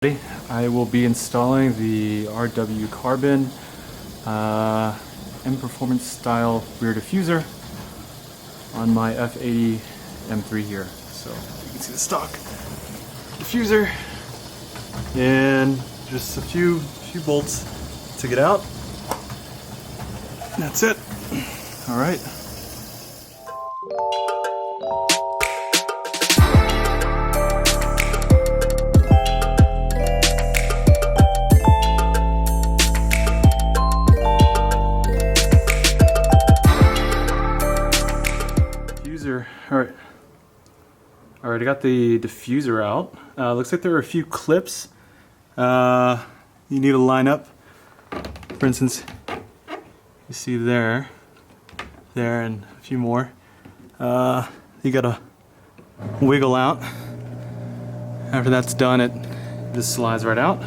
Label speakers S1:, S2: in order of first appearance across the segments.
S1: I will be installing the RW Carbon M Performance style rear diffuser on my F80 M3 here. So you can see the stock diffuser and just a few bolts to get out. And that's it. All right. Alright, I got the diffuser out. Looks like there are a few clips you need to line up. For instance, you see there, and a few more. You gotta wiggle out. After that's done, it just slides right out.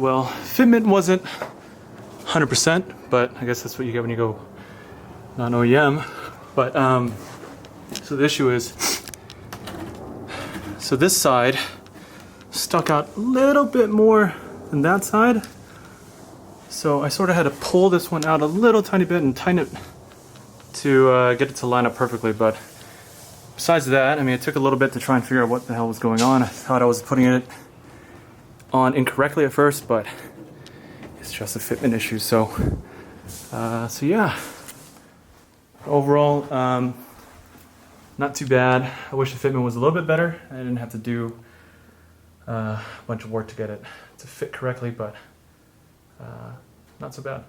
S1: Well, fitment wasn't 100%, but I guess that's what you get when you go non-OEM. But so the issue is, so this side stuck out a little bit more than that side. So I sort of had to pull this one out a little tiny bit and tighten it to get it to line up perfectly. But besides that, I mean, it took a little bit to try and figure out what the hell was going on. I thought I was putting it on incorrectly at first, but it's just a fitment issue. So yeah, overall, not too bad. I wish the fitment was a little bit better. I didn't have to do a bunch of work to get it to fit correctly, but not so bad.